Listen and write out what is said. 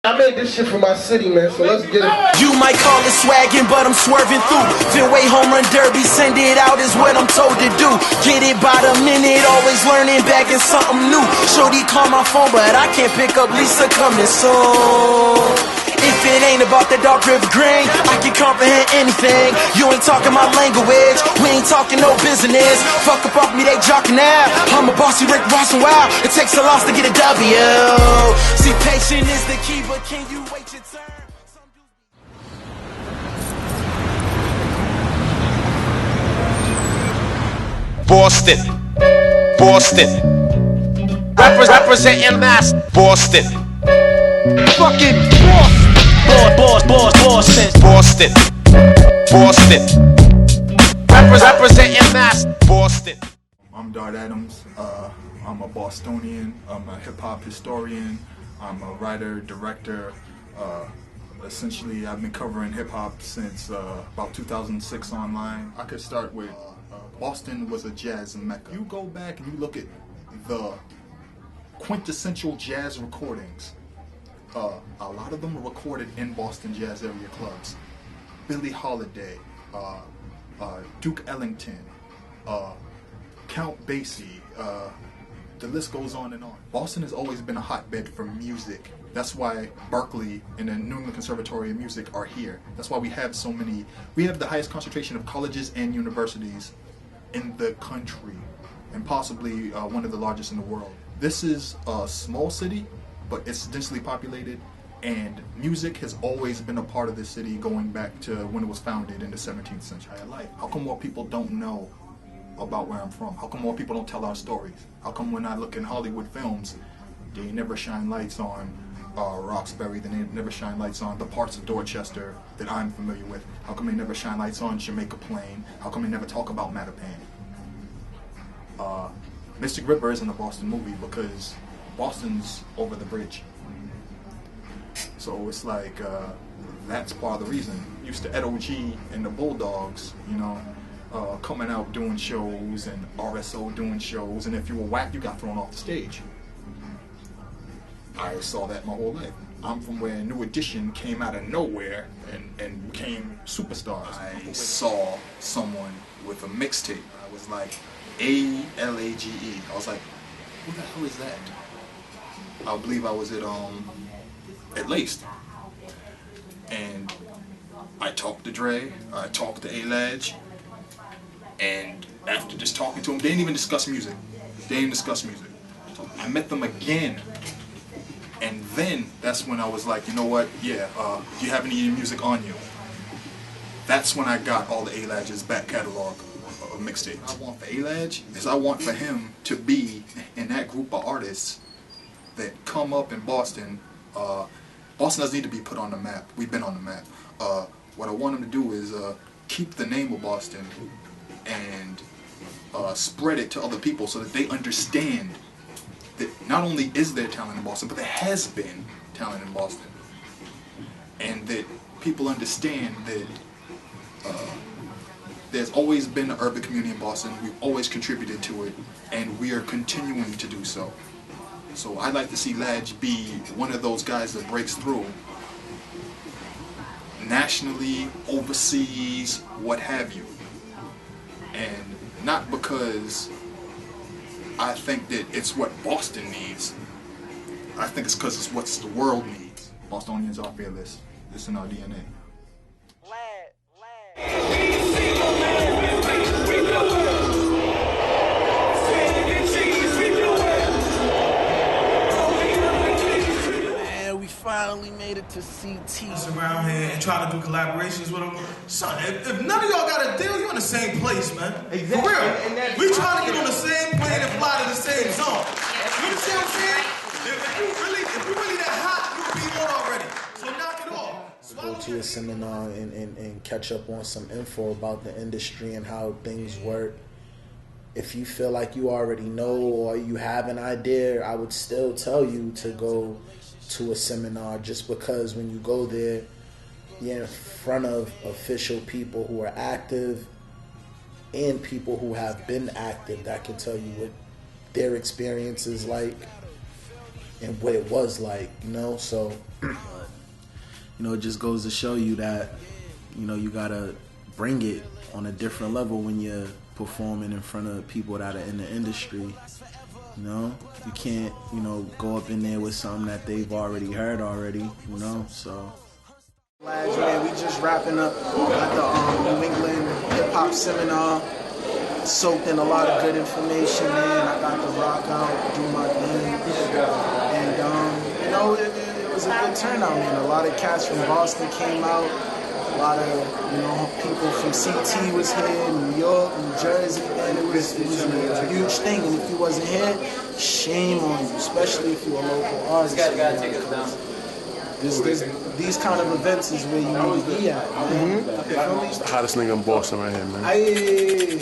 I made this shit for my city, man, so let's get it. You might call it swagging, but I'm swerving through. Fenway home run derby, send it out is what I'm told to do. Get it by the minute, always learning, bagging something new. Shorty call my phone, but I can't pick up, Lisa coming soon. If it ain't about the dark river green, I can comprehend anything. You ain't talking my language, we ain't talking no business. Fuck up off me, they jocking out. I'm a bossy Rick Ross and wow. It takes a loss to get a W. See, patience is the key, but can you wait your turn? Boston, Boston, representing mass. Boston, fucking Boston, Boston, Boston, representing mass. Boston. I'm Dart Adams. I'm a Bostonian. I'm a hip hop historian. I'm a writer, director. Essentially, I've been covering hip hop since about 2006 online. I could start with Boston was a jazz mecca. You go back and you look at the quintessential jazz recordings. A lot of them are recorded in Boston jazz area clubs. Billie Holiday, Duke Ellington, Count Basie, the list goes on and on. Boston has always been a hotbed for music. That's why Berkeley and the New England Conservatory of Music are here. That's why we have so many, we have the highest concentration of colleges and universities in the country, and possibly one of the largest in the world. This is a small city, but it's densely populated, and music has always been a part of this city going back to when it was founded in the 17th century. How come more people don't know about where I'm from? How come more people don't tell our stories? How come when I look in Hollywood films, they never shine lights on Roxbury, they never shine lights on the parts of Dorchester that I'm familiar with? How come they never shine lights on Jamaica Plain? How come they never talk about Mattapan? Mystic River isn't a Boston movie because Boston's over the bridge. So it's like, that's part of the reason. Used to Ed O.G. and the Bulldogs, you know, coming out doing shows, and RSO doing shows, and if you were whack, you got thrown off the stage. I saw that my whole life. I'm from where New Edition came out of nowhere and became superstars. I saw someone with a mixtape. I was like, ALAGE. I was like, who the hell is that? I believe I was at Laced. And I talked to Dre, I talked to ALAGE, and after just talking to them, they didn't even discuss music. I met them again. And then that's when I was like, you know what, yeah, do you have any music on you? That's when I got all the ALAGE's back catalog of mixtapes. I want for ALAGE is I want for him to be in that group of artists that come up in Boston. Boston doesn't need to be put on the map. We've been on the map. What I want him to do is keep the name of Boston and spread it to other people so that they understand that not only is there talent in Boston, but there has been talent in Boston. And that people understand that there's always been an urban community in Boston. We've always contributed to it, and we are continuing to do so. So I'd like to see LAGE be one of those guys that breaks through nationally, overseas, what have you. And not because I think that it's what Boston needs. I think it's because it's what the world needs. Bostonians are fearless. It's in our DNA. Man, we finally made it to CT. Around here and trying to do collaborations with them. Son, if none of y'all got a deal, you in the same place, man. Exactly. For real. We trying to get on the same plane and fly to the same zone. You understand what I'm saying? If you really that hot, you would be on already. So knock it off. Go to a seminar and catch up on some info about the industry and how things work. If you feel like you already know or you have an idea, I would still tell you to go to a seminar, just because when you go there, you're in front of official people who are active and people who have been active that can tell you what their experience is like. and what it was like, you know. So, you know, it just goes to show you that, you know, you gotta bring it on a different level when you're performing in front of people that are in the industry. You know, you can't, you know, go up in there with something that they've already heard already, you know. So LAGE, man, we just wrapping up at the New England hip hop seminar. Soaked in a lot of good information, man. I got to rock out, do my thing, and you know, it was a good turnout, man. A lot of cats from Boston came out. A lot of, you know, people from CT was here, New York, New Jersey, and it was a huge thing. And if you wasn't here, shame on you, especially if you're a local artist. These kind of events is where you need to be at, man. The hottest nigga in Boston right here, man. Aye.